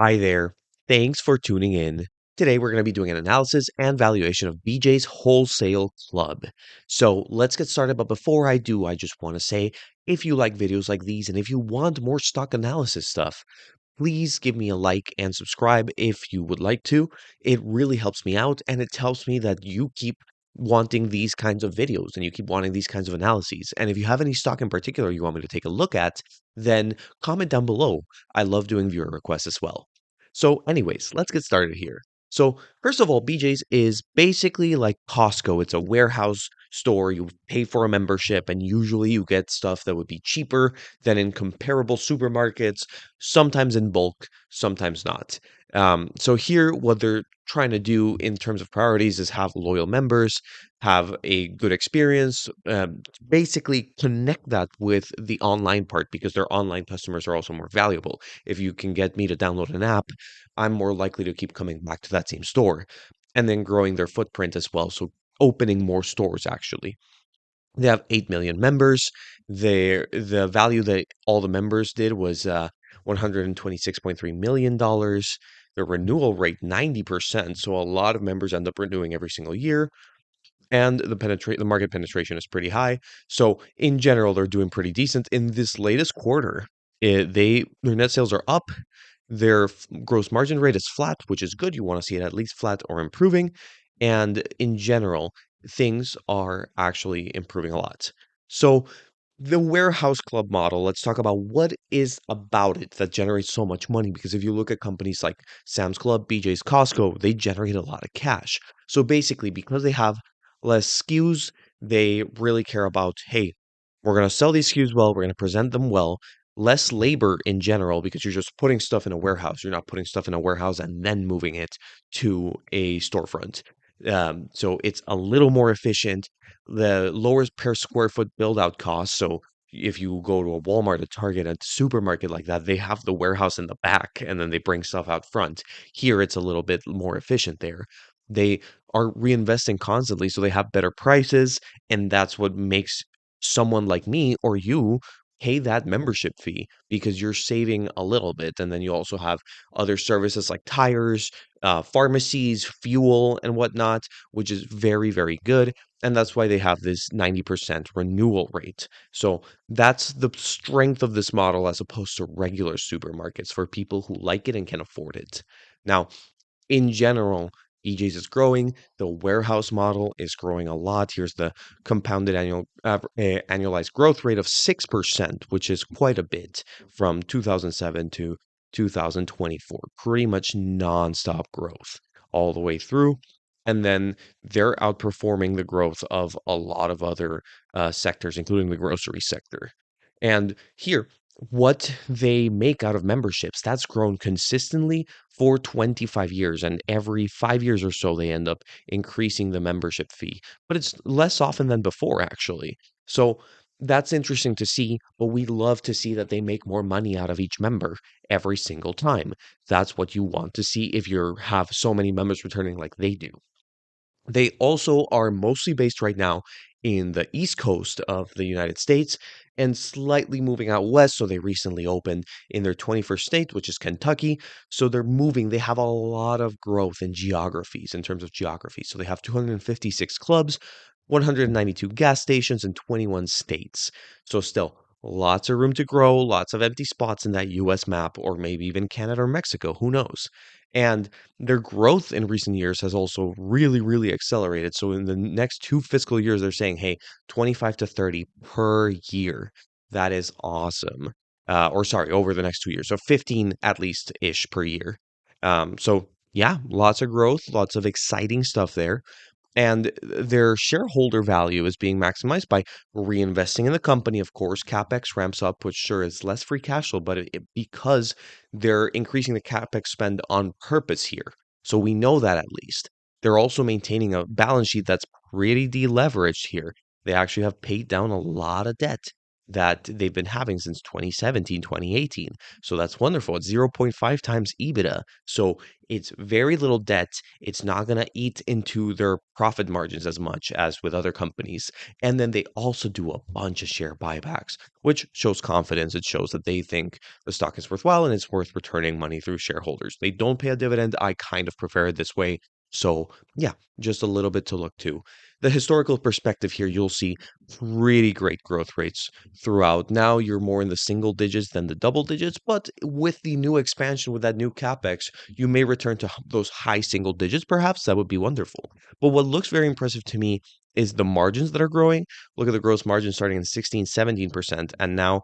Hi there. Thanks for tuning in. Today, we're going to be doing an analysis and valuation of BJ's Wholesale Club. So let's get started. But before I do, I just want to say if you like videos like these and if you want more stock analysis stuff, please give me a like and subscribe if you would like to. It really helps me out and it tells me that you keep wanting these kinds of videos and you keep wanting these kinds of analyses. And if you have any stock in particular you want me to take a look at, then comment down below. I love doing viewer requests as well. So, anyways, let's get started here. So, first of all, BJ's is basically like Costco. It's a warehouse store. You pay for a membership, and usually you get stuff that would be cheaper than in comparable supermarkets, sometimes in bulk, sometimes not. So, here, what they're trying to do in terms of priorities is have loyal members, have a good experience, basically connect that with the online part because their online customers are also more valuable. If you can get me to download an app, I'm more likely to keep coming back to that same store and then growing their footprint as well. So opening more stores actually. They have 8 million members. The value that all the members did was $126.3 million. The renewal rate 90%. So a lot of members end up renewing every single year. And the market penetration is pretty high. So in general, they're doing pretty decent. In this latest quarter, their net sales are up. Their gross margin rate is flat, which is good. You want to see it at least flat or improving. And in general, things are actually improving a lot. So the warehouse club model, let's talk about what is about it that generates so much money. Because if you look at companies like Sam's Club, BJ's, Costco, they generate a lot of cash. So basically, because they have less SKUs, they really care about, hey, we're going to sell these SKUs well, we're going to present them well, less labor in general, because you're just putting stuff in a warehouse. You're not putting stuff in a warehouse and then moving it to a storefront. So it's a little more efficient. The lower per square foot build out cost. So if you go to a Walmart, a Target, a supermarket like that, they have the warehouse in the back and then they bring stuff out front. Here, it's a little bit more efficient there. They are reinvesting constantly, so they have better prices, and that's what makes someone like me or you pay that membership fee because you're saving a little bit. And then you also have other services like tires, pharmacies, fuel, and whatnot, which is very, very good. And that's why they have this 90% renewal rate. So that's the strength of this model as opposed to regular supermarkets for people who like it and can afford it. Now, in general, BJ's is growing. The warehouse model is growing a lot. Here's the compounded annualized growth rate of 6%, which is quite a bit from 2007 to 2024. Pretty much nonstop growth all the way through. And then they're outperforming the growth of a lot of other sectors, including the grocery sector. And here, what they make out of memberships, that's grown consistently for 25 years. And every 5 years or so, they end up increasing the membership fee. But it's less often than before, actually. So that's interesting to see. But we love to see that they make more money out of each member every single time. That's what you want to see if you have so many members returning like they do. They also are mostly based right now in the East Coast of the United States and slightly moving out west. So they recently opened in their 21st state, which is Kentucky. So they're moving. They have a lot of growth in geographies, in terms of geography. So they have 256 clubs, 192 gas stations, in 21 states. So still lots of room to grow, lots of empty spots in that US map, or maybe even Canada or Mexico. Who knows? And their growth in recent years has also really, really accelerated. So in the next 2 fiscal years, they're saying, hey, 25 to 30 per year. That is awesome. Or sorry, over the next 2 years. So 15 at least ish per year. So yeah, lots of growth, lots of exciting stuff there. And their shareholder value is being maximized by reinvesting in the company. Of course, CapEx ramps up, which sure is less free cash flow, but because they're increasing the CapEx spend on purpose here. So we know that at least. They're also maintaining a balance sheet that's pretty deleveraged here. They actually have paid down a lot of debt. that they've been having since 2017, 2018. So that's wonderful. It's 0.5 times EBITDA. So it's very little debt. It's not going to eat into their profit margins as much as with other companies. And then they also do a bunch of share buybacks, which shows confidence. It shows that they think the stock is worthwhile and it's worth returning money through shareholders. They don't pay a dividend. I kind of prefer it this way. So, yeah, just a little bit to look to. The historical perspective here, you'll see pretty great growth rates throughout. Now you're more in the single digits than the double digits, but with the new expansion, with that new capex, you may return to those high single digits. Perhaps that would be wonderful. But what looks very impressive to me is the margins that are growing. Look at the gross margin starting in 16, 17%, and now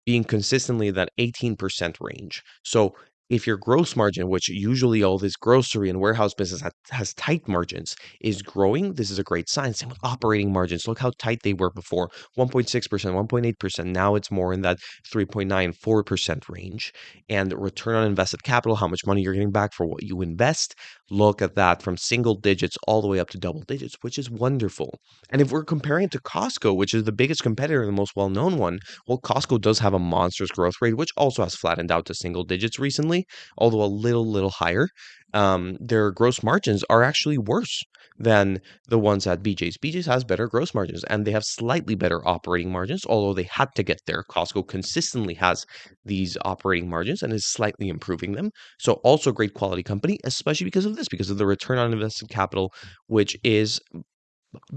being consistently that 18% range. So if your gross margin, which usually all this grocery and warehouse business has tight margins, is growing, this is a great sign. Same with operating margins. Look how tight they were before, 1.6%, 1.8%. Now it's more in that 3.9, 4% range. And return on invested capital, how much money you're getting back for what you invest. Look at that from single digits all the way up to double digits, which is wonderful. And if we're comparing it to Costco, which is the biggest competitor and the most well-known one, well, Costco does have a monstrous growth rate, which also has flattened out to single digits recently, although a little higher. Their gross margins are actually worse than the ones at BJ's. BJ's has better gross margins and they have slightly better operating margins, although they had to get there. Costco consistently has these operating margins and is slightly improving them. So also great quality company, especially because of this, because of the return on invested capital, which is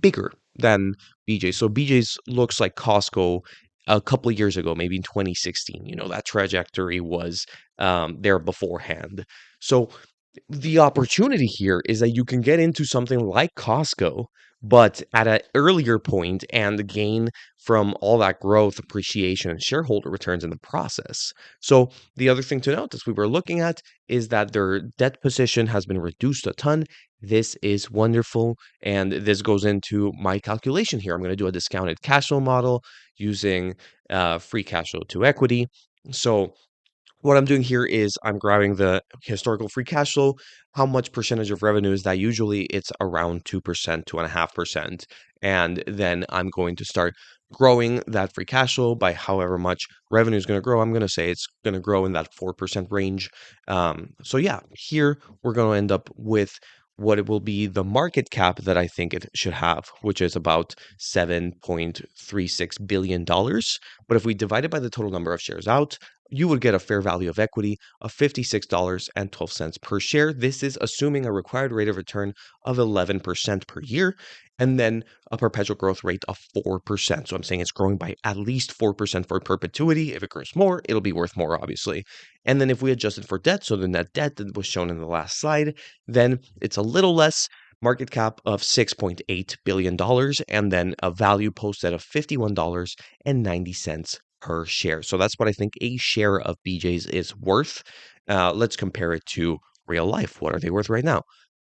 bigger than BJ's. So BJ's looks like Costco a couple of years ago, maybe in 2016. That trajectory was there beforehand. So the opportunity here is that you can get into something like Costco, but at an earlier point and gain from all that growth, appreciation, and shareholder returns in the process. So the other thing to note as we were looking at is that their debt position has been reduced a ton. This is wonderful. And this goes into my calculation here. I'm going to do a discounted cash flow model using free cash flow to equity. So what I'm doing here is I'm grabbing the historical free cash flow. How much percentage of revenue is that? Usually it's around 2%, 2.5%. And then I'm going to start growing that free cash flow by however much revenue is going to grow. I'm going to say it's going to grow in that 4% range. So yeah, here we're going to end up with what it will be the market cap that I think it should have, which is about $7.36 billion. But if we divide it by the total number of shares out, you would get a fair value of equity of $56.12 per share. This is assuming a required rate of return of 11% per year, and then a perpetual growth rate of 4%. So I'm saying it's growing by at least 4% for perpetuity. If it grows more, it'll be worth more, obviously. And then if we adjust it for debt, so the net debt that was shown in the last slide, then it's a little less. Market cap of $6.8 billion, and then a value posted of $51.90 per share. So that's what I think a share of BJ's is worth. Let's compare it to real life. What are they worth right now?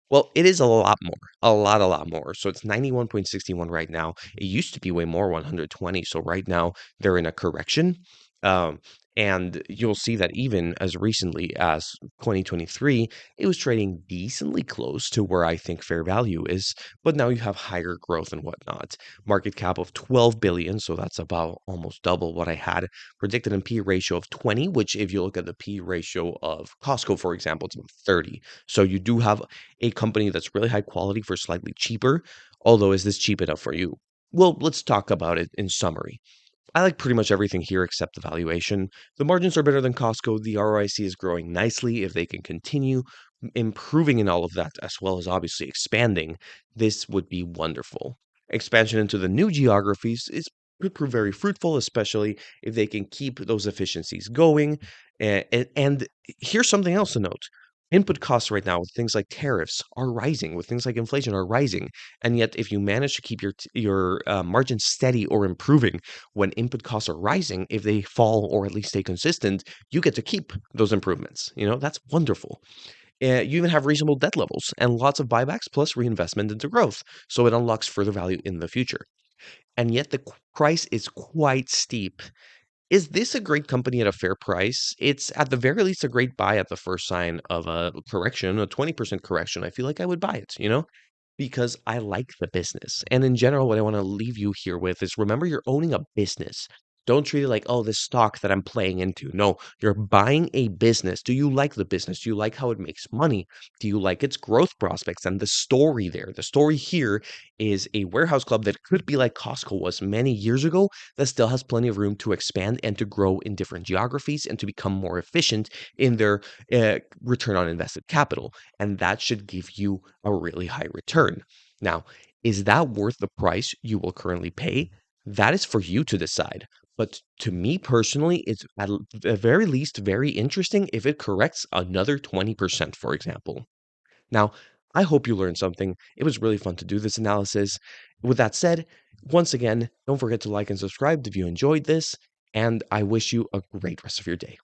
Well, it is a lot more, a lot more. So it's 91.61 right now. It used to be way more, 120. So right now they're in a correction. Um, and you'll see that even as recently as 2023, it was trading decently close to where I think fair value is. But now you have higher growth and whatnot. Market cap of 12 billion. So that's about almost double what I had predicted, and P ratio of 20, which if you look at the P ratio of Costco, for example, it's about 30. So you do have a company that's really high quality for slightly cheaper. Although, is this cheap enough for you? Well, let's talk about it in summary. I like pretty much everything here except the valuation. The margins are better than Costco. The ROIC is growing nicely. If they can continue improving in all of that, as well as obviously expanding, this would be wonderful. Expansion into the new geographies is could prove very fruitful, especially if they can keep those efficiencies going. And here's something else to note. Input costs right now with things like tariffs are rising, with things like inflation are rising. And yet, if you manage to keep your margins steady or improving when input costs are rising, if they fall or at least stay consistent, you get to keep those improvements. That's wonderful. You even have reasonable debt levels and lots of buybacks plus reinvestment into growth. So it unlocks further value in the future. And yet the price is quite steep. Is this a great company at a fair price? It's at the very least a great buy at the first sign of a correction, a 20% correction. I feel like I would buy it, because I like the business. And in general, what I want to leave you here with is remember you're owning a business. Don't treat it like, oh, this stock that I'm playing into. No, you're buying a business. Do you like the business? Do you like how it makes money? Do you like its growth prospects and the story there? The story here is a warehouse club that could be like Costco was many years ago, that still has plenty of room to expand and to grow in different geographies and to become more efficient in their return on invested capital. And that should give you a really high return. Now, is that worth the price you will currently pay? That is for you to decide. But to me personally, it's at the very least very interesting if it corrects another 20%, for example. Now, I hope you learned something. It was really fun to do this analysis. With that said, once again, don't forget to like and subscribe if you enjoyed this, and I wish you a great rest of your day.